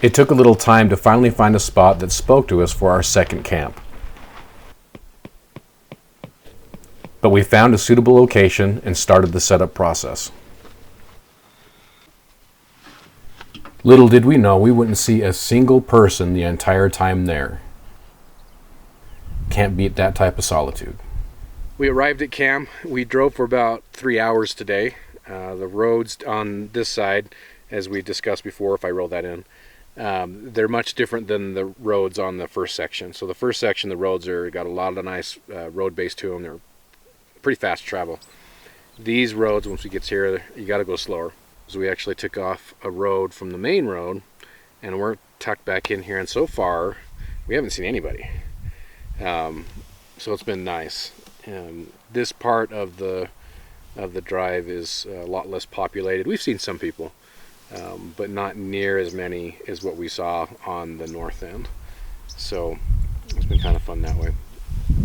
It took a little time to finally find a spot that spoke to us for our second camp. But we found a suitable location and started the setup process. Little did we know we wouldn't see a single person the entire time there. Can't beat that type of solitude. We arrived at camp. We drove for about 3 hours today. The roads on this side, as we discussed before, if I roll that in, they're much different than the roads on the first section. So the first section, the roads got a lot of nice road base to them. They're pretty fast to travel. These roads, once we get here, you got to go slower. So we actually took off a road from the main road, and we're tucked back in here. And so far, we haven't seen anybody. So it's been nice. This part of the drive is a lot less populated. We've seen some people, but not near as many as what we saw on the north end. So it's been kind of fun that way.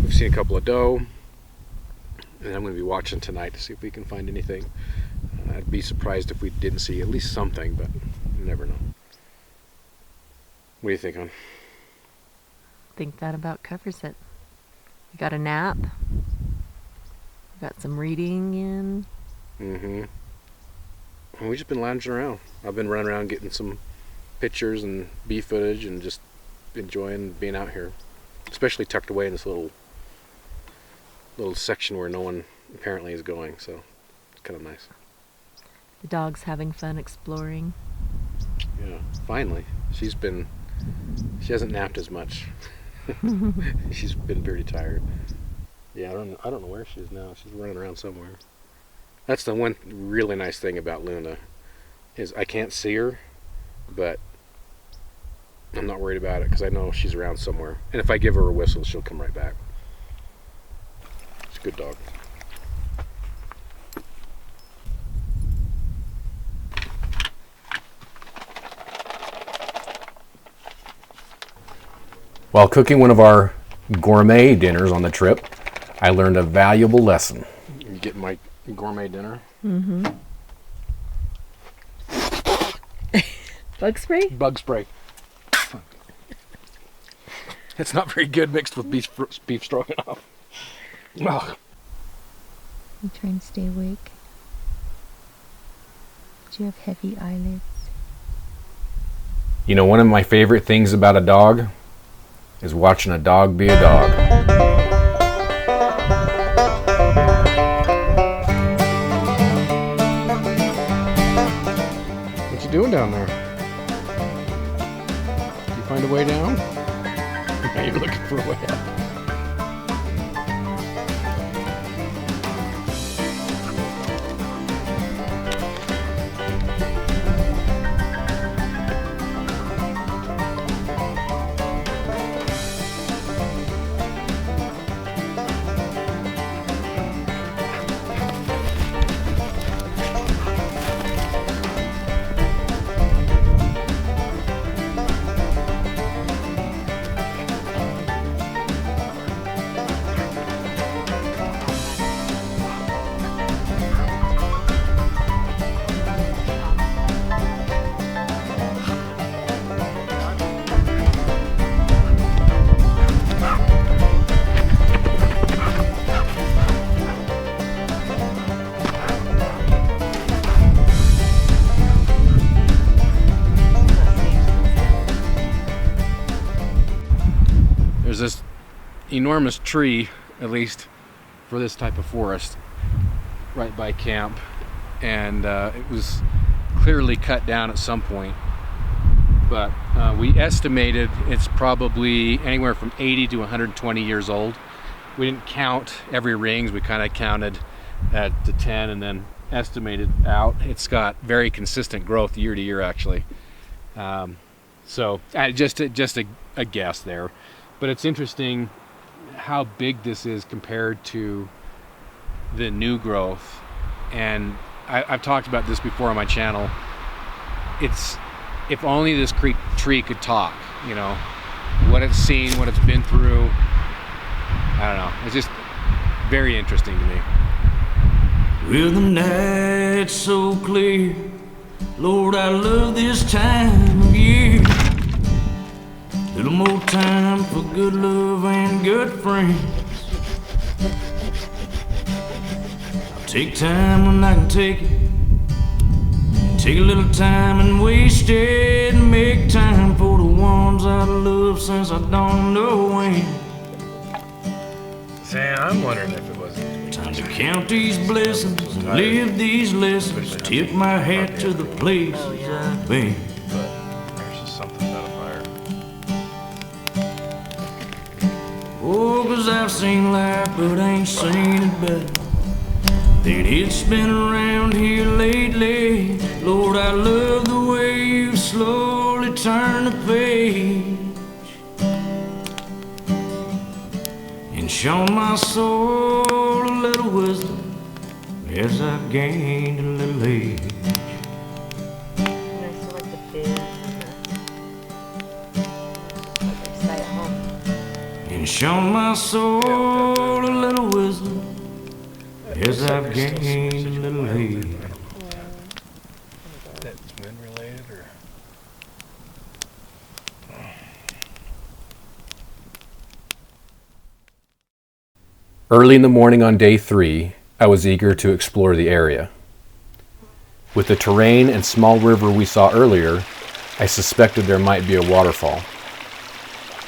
We've seen a couple of doe, and I'm going to be watching tonight to see if we can find anything. I'd be surprised if we didn't see at least something, but you never know. What do you think, hon? I think that about covers it. We got a nap. We got some reading in. Mm-hmm. And we've just been lounging around. I've been running around getting some pictures and bee footage and just enjoying being out here. Especially tucked away in this little section where no one apparently is going, so it's kind of nice. The dog's having fun exploring. Yeah, finally. She hasn't napped as much. She's been pretty tired. Yeah, I don't know where she is now. She's running around somewhere. That's the one really nice thing about Luna, is I can't see her, but I'm not worried about it because I know she's around somewhere. And if I give her a whistle, she'll come right back. She's a good dog. While cooking one of our gourmet dinners on the trip, I learned a valuable lesson. You getting my gourmet dinner? Mm-hmm. Bug spray? Bug spray. It's not very good mixed with beef stroganoff. Oh. You trying to stay awake? Do you have heavy eyelids? You know, one of my favorite things about a dog is watching a dog be a dog. What you doing down there? Did you find a way down? Now you're looking for a way up. There's this enormous tree, at least for this type of forest, right by camp, and it was clearly cut down at some point, but we estimated it's probably anywhere from 80 to 120 years old. We didn't count every rings, we kind of counted at the 10 and then estimated out. It's got very consistent growth year to year, actually. So just a guess there. But it's interesting how big this is compared to the new growth. And I've talked about this before on my channel. It's, if only this tree could talk, you know, what it's seen, what it's been through. I don't know. It's just very interesting to me. With the night so clear, Lord, I love this time of year. little more time for good love and good friends. I'll take time when I can take it. Take a little time and waste it, and make time for the ones I love since I don't know when. Sam, I'm wondering if it was. Time to count these blessings and live these lessons. Tip my hat to the places I've been. There's just something about a fire. Oh, 'cause I've seen life, but ain't seen it better than it's been around here lately. Lord, I love the way you slowly turn the page and shown my soul a little wisdom as I've gained a little age. I still like the bins and what they say at home. And shown my soul a little wisdom as I've gained a little age. That's wind related or? Early in the morning on day 3, I was eager to explore the area. With the terrain and small river we saw earlier, I suspected there might be a waterfall.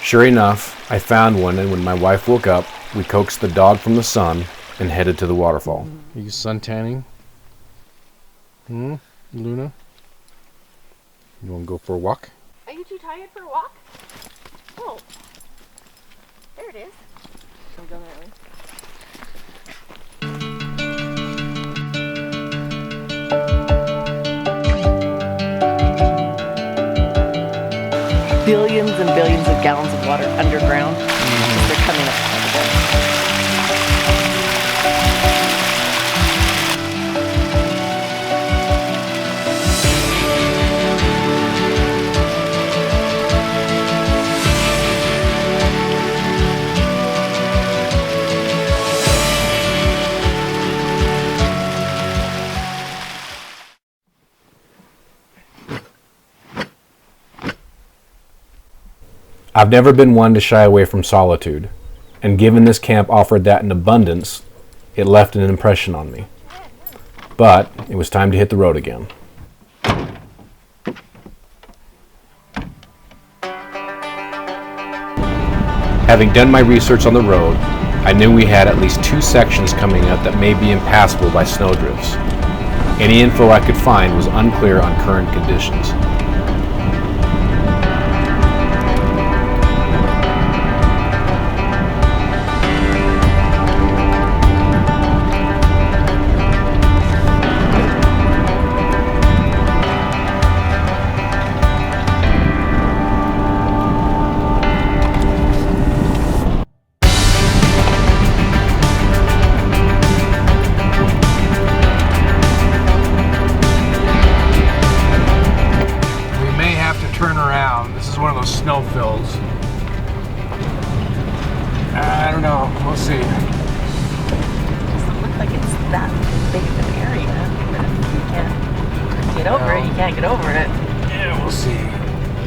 Sure enough, I found one, and when my wife woke up, we coaxed the dog from the sun and headed to the waterfall. Are you sun tanning? Luna? You want to go for a walk? Are you too tired for a walk? Oh, there it is. Shall we go that way? Billions and billions of gallons of water underground. They're coming up. I've never been one to shy away from solitude, and given this camp offered that in abundance, it left an impression on me. But it was time to hit the road again. Having done my research on the road, I knew we had at least 2 sections coming up that may be impassable by snowdrifts. Any info I could find was unclear on current conditions. One of those snow fills. I don't know. We'll see. Doesn't look like it's that big of an area. But if you can't get over it, you can't get over it. Yeah, we'll see.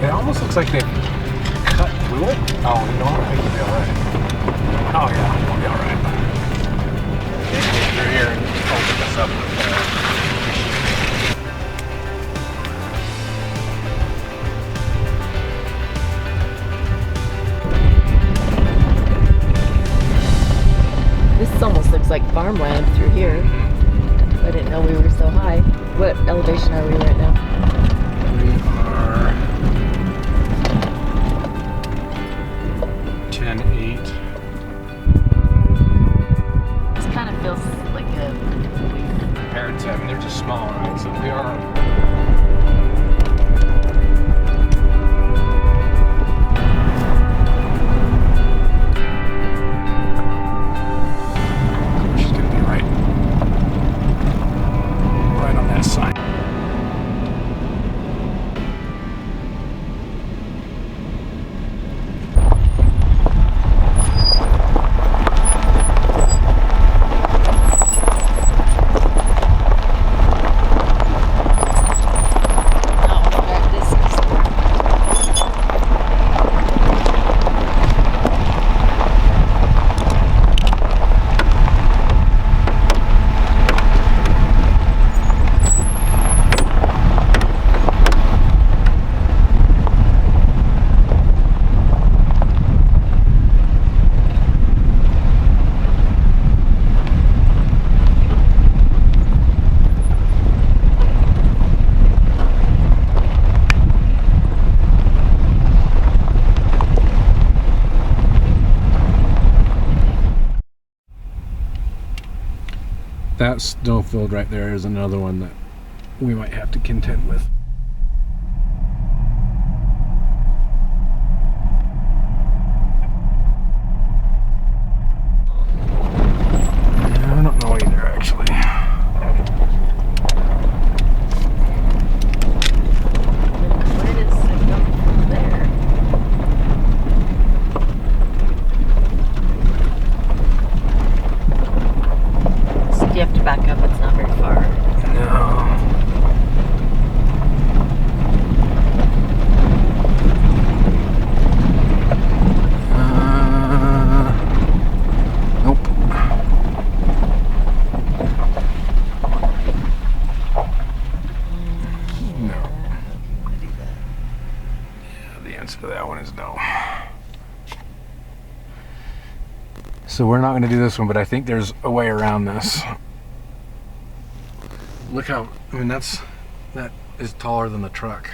It almost looks like they cut through it. Oh, you know what? I think we'll be alright. Oh yeah, we'll be alright. Get through here and open this up. This almost looks like farmland through here. I didn't know we were so high. What elevation are we right now? We are 10.8. This kind of feels like a Compared to, I mean, they're just small, right? So we are. that snowfield right there is another one that we might have to contend with. Yeah, I don't know either, actually. Where does it go from there? So you have to back up, it's not very far. No. Nope. No. Yeah, the answer to that one is no. So we're not going to do this one, but I think there's a way around this. Look how, I mean, that is taller than the truck.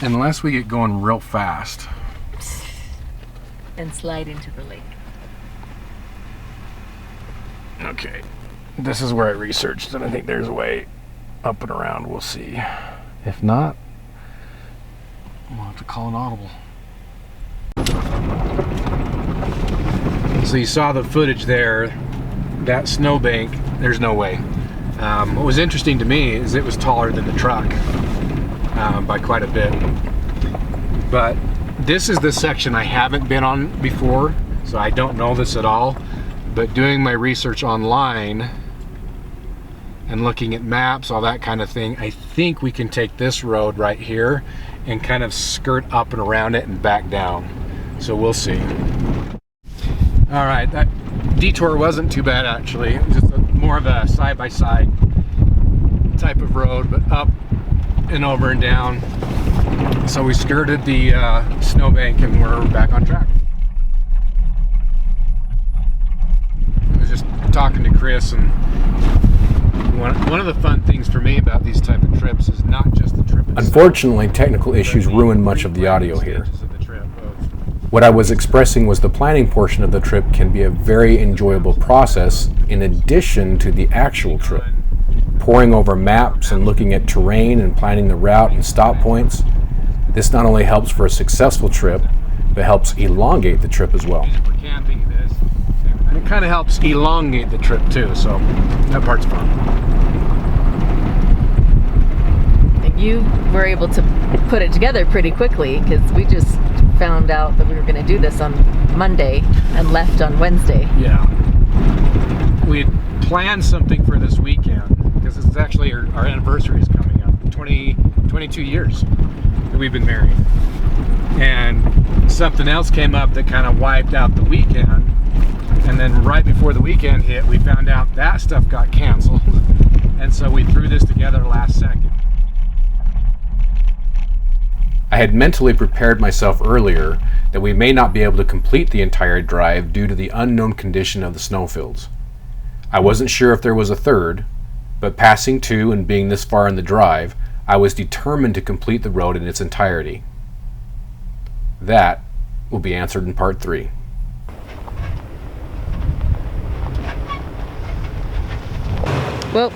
Unless we get going real fast. And slide into the lake. Okay. This is where I researched, and I think there's a way up and around. We'll see. If not, we'll have to call an audible. So you saw the footage there. That snowbank, there's no way. What was interesting to me is it was taller than the truck by quite a bit. But this is the section I haven't been on before, so I don't know this at all. But doing my research online and looking at maps, all that kind of thing, I think we can take this road right here and kind of skirt up and around it and back down. So we'll see. All right, that detour wasn't too bad actually. It was just more of a side-by-side type of road, but up and over and down. So we skirted the snowbank and we're back on track. I was just talking to Chris, and one of the fun things for me about these type of trips is not just the trip itself. Unfortunately, technical issues ruin much of the audio here. What I was expressing was the planning portion of the trip can be a very enjoyable process in addition to the actual trip. Poring over maps and looking at terrain and planning the route and stop points, this not only helps for a successful trip, but helps elongate the trip as well. We're camping this, and it kind of helps elongate the trip too, so that part's fun. And you were able to put it together pretty quickly, because we just found out that we were going to do this on Monday and left on Wednesday. Yeah. We had planned something for this weekend because it's actually our anniversary is coming up. 22 years that we've been married. And something else came up that kind of wiped out the weekend. And then right before the weekend hit, we found out that stuff got canceled. And so we threw this together last second. I had mentally prepared myself earlier that we may not be able to complete the entire drive due to the unknown condition of the snowfields. I wasn't sure if there was a third, but passing two and being this far in the drive, I was determined to complete the road in its entirety. That will be answered in part 3. Well,